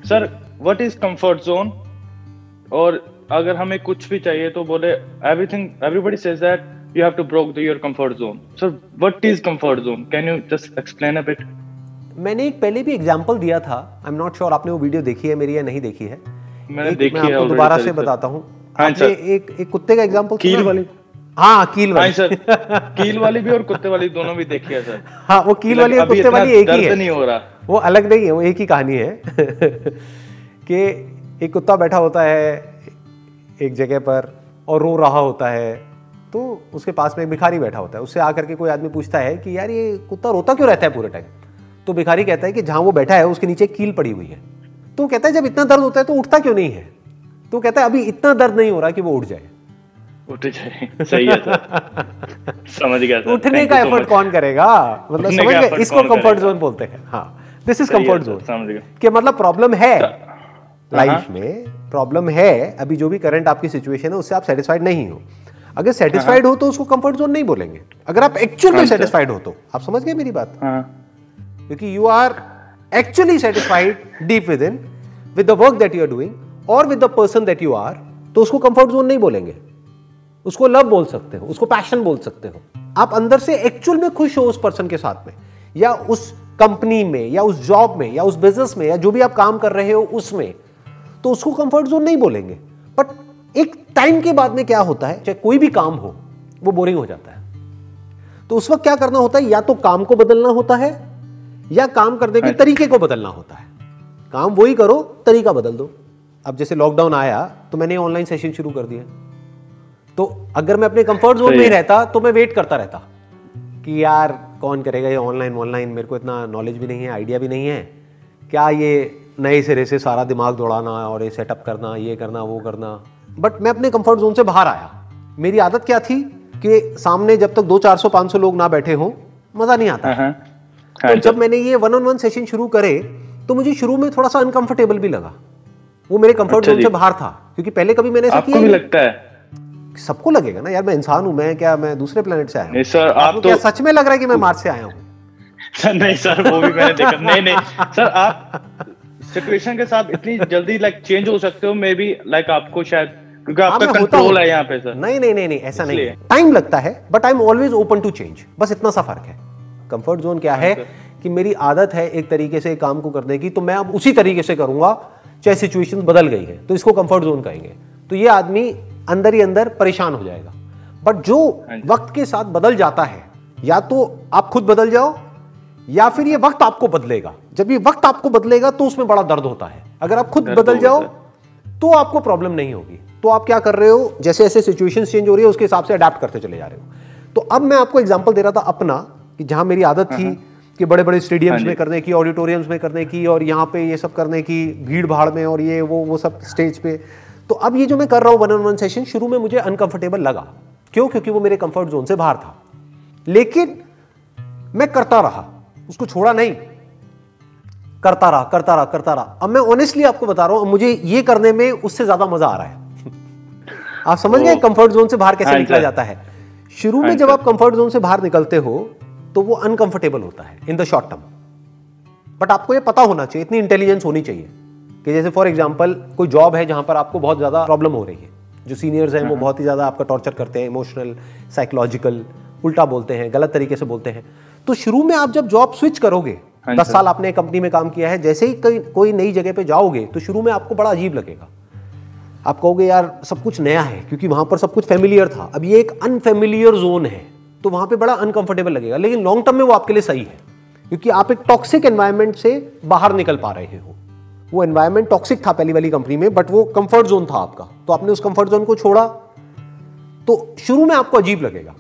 Sir what is comfort zone, और अगर हमें कुछ भी चाहिए तो बोले everything, everybody says that you have to break your comfort zone. Sir what is comfort zone, can you just explain a bit? मैंने एक पहले भी एग्जांपल दिया था, आई एम नॉट श्योर आपने वो वीडियो देखी है मेरी या नहीं देखी है। मैंने देखी है, मैं आपको दोबारा से बताता हूँ। आपने एक कुत्ते का एग्जांपल कील वाली, हाँ कील वाली सर कील वाली भी और कुत्ते वाली दोनों भी देखी है सर। हाँ वो कील वाली और कुत्ते वाली एक ही है, नहीं हो रहा, वो अलग नहीं है, वो एक ही कहानी है कि एक कुत्ता बैठा होता है एक जगह पर और रो रहा होता है, तो उसके पास में एक भिखारी बैठा होता है। उससे आकर के कोई आदमी पूछता है कि यार ये कुत्ता रोता क्यों रहता है पूरे टाइम? तो भिखारी कहता है कि जहां वो बैठा है उसके नीचे कील पड़ी हुई है। तो कहता है जब इतना दर्द होता है तो उठता क्यों नहीं है? तो कहता है अभी इतना दर्द नहीं हो रहा कि वो उठ जाए। उठ जाए, सही है सर, समझ गया सर। उठने का एफर्ट कौन करेगा, मतलब समझ गए, इसको कंफर्ट जोन बोलते हैं। हाँ, दिस इज कंफर्ट जोन, समझ गए कि मतलब प्रॉब्लम है लाइफ में, प्रॉब्लम है, अभी जो भी करंट आपकी सिचुएशन है उससे आप सेटिस्फाइड नहीं हो। अगर सेटिस्फाइड हो तो उसको कंफर्ट जोन नहीं बोलेंगे। अगर आप एक्चुअल में सेटिस्फाइड हो तो, आप समझ गए मेरी बात? क्योंकि you are actually satisfied deep within with the work that you are doing और with the person that you are, तो उसको कंफर्ट जोन नहीं बोलेंगे, उसको लव बोल सकते हो, उसको पैशन बोल सकते हो। आप अंदर से एक्चुअल में खुश हो उस पर्सन के साथ में, या उस कंपनी में, या उस जॉब में, या उस बिजनेस में, या जो भी आप काम कर रहे हो उसमें, तो उसको कंफर्ट जोन नहीं बोलेंगे। बट एक टाइम के बाद में क्या होता है, चाहे कोई भी काम हो वो बोरिंग हो जाता है। तो उस वक्त क्या करना होता है, या तो काम को बदलना होता है या काम करने के तरीके को बदलना होता है। काम वही करो, तरीका बदल दो। अब जैसे लॉकडाउन आया तो मैंने ऑनलाइन सेशन शुरू कर दिया, तो अगर मैं अपने कंफर्ट जोन में ही रहता तो मैं वेट करता रहता कि यार कौन करेगा ये ऑनलाइन, मेरे को इतना नॉलेज भी नहीं है, आइडिया भी नहीं है, क्या ये नए सिरे से सारा दिमाग दौड़ाना और ये सेटअप करना, ये करना, वो करना। बट मैं अपने कंफर्ट जोन से बाहर आया। मेरी आदत क्या थी कि सामने जब तक 200, 400, 500 लोग ना बैठे हों मजा नहीं आता। तो जब मैंने ये 1-on-1 सेशन शुरू करे तो मुझे शुरू में थोड़ा सा अनकंफर्टेबल भी लगा। वो मेरे कंफर्ट जोन से बाहर था, क्योंकि पहले कभी मैंने ऐसा किया नहीं। लगता है सबको लगेगा ना यार, मैं इंसान हूं, मैं क्या मैं दूसरे प्लेनेट से आया हूं? नहीं सर, आप क्या सच में लग रहा है कि मैं मार्स से आया हूं? सर नहीं सर, वो भी मैंने देखा। नहीं सर, आप सिचुएशन के साथ इतनी जल्दी चेंज हो सकते हो, मे बी आपको शायद क्योंकि आपका कंट्रोल है यहाँ पे सर। नहीं ऐसा नहीं है, टाइम लगता है, but I am always open to change, बस इतना सा फर्क है। कंफर्ट जोन क्या है कि मेरी आदत है एक तरीके से काम को करने की, तो मैं अब उसी तरीके से करूंगा चाहे सिचुएशन बदल गई है, तो इसको कंफर्ट जोन कहेंगे। तो ये आदमी अंदर ही अंदर परेशान हो जाएगा। बट जो वक्त के साथ बदल जाता है, या तो आप खुद बदल जाओ या फिर ये वक्त आपको बदलेगा। जब ये वक्त आपको बदलेगा तो उसमें बड़ा दर्द होता है। अगर आप खुद बदल जाओ तो आपको प्रॉब्लम नहीं होगी। तो आप क्या कर रहे हो, जैसे जैसे सिचुएशन चेंज हो रही है उसके हिसाब से अडेप्ट करते चले जा रहे हो। तो अब मैं आपको एग्जांपल दे रहा था अपना, कि जहां मेरी आदत थी कि बड़े बड़े स्टेडियम्स में करने की, ऑडिटोरियम्स में करने की, और यहाँ पे ये सब करने की, भीड़ भाड़ में, और ये वो सब स्टेज पे। तो अब ये जो मैं कर रहा हूँ 1-on-1 सेशन, शुरू में मुझे अनकंफर्टेबल लगा। क्यों? क्योंकि वो मेरे कंफर्ट जोन से बाहर था। लेकिन मैं करता रहा, उसको छोड़ा नहीं, करता रहा। अब मैं ऑनेस्टली आपको बता रहा हूं, मुझे ये करने में उससे ज्यादा मजा आ रहा है। आप समझ गए कंफर्ट जोन से बाहर कैसे निकला जाता है? शुरू में जब आप कंफर्ट जोन से बाहर निकलते हो तो वो अनकंफर्टेबल होता है in the short term, but आपको ये पता होना चाहिए, इतनी इंटेलिजेंस होनी चाहिए कि जैसे फॉर एग्जांपल कोई जॉब है जहां पर आपको बहुत ज्यादा प्रॉब्लम हो रही है, जो सीनियर्स हैं वो बहुत ही ज्यादा आपका टॉर्चर करते हैं, इमोशनल, साइकोलॉजिकल, उल्टा बोलते हैं, गलत तरीके से बोलते हैं। तो शुरू में आप जब जॉब स्विच करोगे, 10 साल आपने एक कंपनी में काम किया है, जैसे ही कोई नई जगह पे जाओगे तो शुरू में आपको बड़ा अजीब लगेगा। आप कहोगे यार सब कुछ नया है, क्योंकि वहां पर सब कुछ फेमिलियर था। अब ये एक अनफेमिलियर जोन है, तो वहां पे बड़ा अनकंफर्टेबल लगेगा। लेकिन लॉन्ग टर्म में वो आपके लिए सही है, क्योंकि आप एक टॉक्सिक एनवायरनमेंट से बाहर निकल पा रहे हो। वो एनवायरनमेंट टॉक्सिक था पहली वाली कंपनी में, बट वो कंफर्ट जोन था आपका, तो आपने उस कंफर्ट जोन को छोड़ा। तो शुरू में आपको अजीब लगेगा।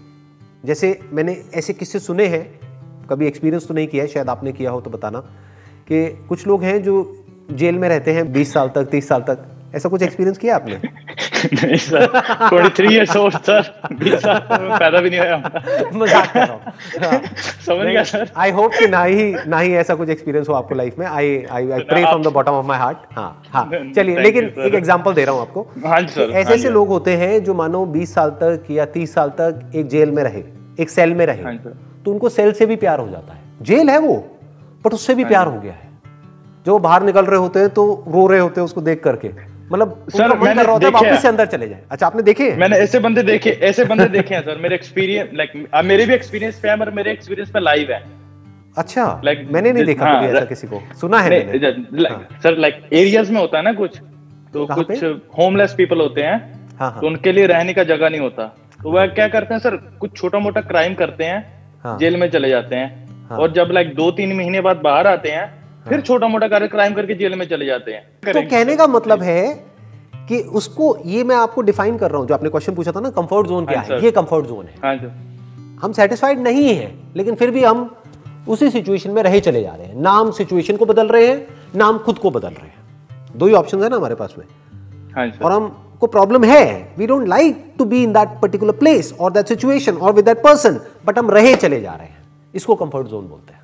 जैसे मैंने ऐसे किस्से सुने हैं, कभी एक्सपीरियंस तो नहीं किया है, शायद आपने किया हो तो बताना, कि कुछ लोग हैं जो जेल में रहते हैं 20 साल तक, 30 साल तक। ऐसा कुछ एक्सपीरियंस किया आपने? नहीं सर, 23 इयर्स ओल्ड सर, 20 साल पैदा भी नहीं हुआ। मजाक कर रहा हूं। समझ गया सर। आई होप कि ना ही ऐसा कुछ एक्सपीरियंस हो आपको लाइफ में। I pray from the bottom of my heart. हाँ चलिए, लेकिन एक एग्जांपल दे रहा हूं आपको। ऐसे लोग होते हैं जो मानो 20 साल तक या 30 साल तक एक जेल में रहे, एक सेल में रहे, तो उनको सेल से भी प्यार हो जाता है। जेल है वो, बट उससे भी प्यार हो गया है। जो बाहर निकल रहे होते हैं तो रो रहे होते हैं उसको देख करके, मतलब सर मैंने वापस से अंदर चले जाए। अच्छा आपने देखे हैं? मैंने ऐसे बंदे देखे हैं सर, मेरे एक्सपीरियंस लाइक मेरे भी एक्सपीरियंस पे है और मेरे एक्सपीरियंस पे लाइव है। अच्छा मैंने नहीं देखा कभी ऐसा किसी को, सुना है मैंने। सर लाइक एरियाज में होता है ना कुछ, तो कुछ होमलेस पीपल होते हैं, तो उनके लिए रहने का जगह नहीं होता, तो वह क्या करते हैं सर, कुछ छोटा मोटा क्राइम करते हैं, जेल में चले जाते हैं, और जब लाइक 2-3 महीने बाद बाहर आते हैं, फिर छोटा मोटा क्राइम करके जेल में चले जाते हैं। तो कहने का मतलब है कि उसको, ये मैं आपको डिफाइन कर रहा हूं, जो आपने क्वेश्चन पूछा था ना कंफर्ट जोन क्या है, ये कंफर्ट जोन है। हाँ सर। हम सेटिस्फाइड नहीं है, लेकिन फिर भी हम उसी सिचुएशन में रहे चले जा रहे हैं, ना हम सिचुएशन को बदल रहे हैं, ना हम खुद को बदल रहे हैं। दो ही ऑप्शन है ना हमारे पास में। हाँ और हमको प्रॉब्लम है, we don't like to be in that particular place और दैट सिचुएशन और विद दैट पर्सन, बट हम रहे चले जा रहे हैं, इसको कंफर्ट जोन बोलते हैं।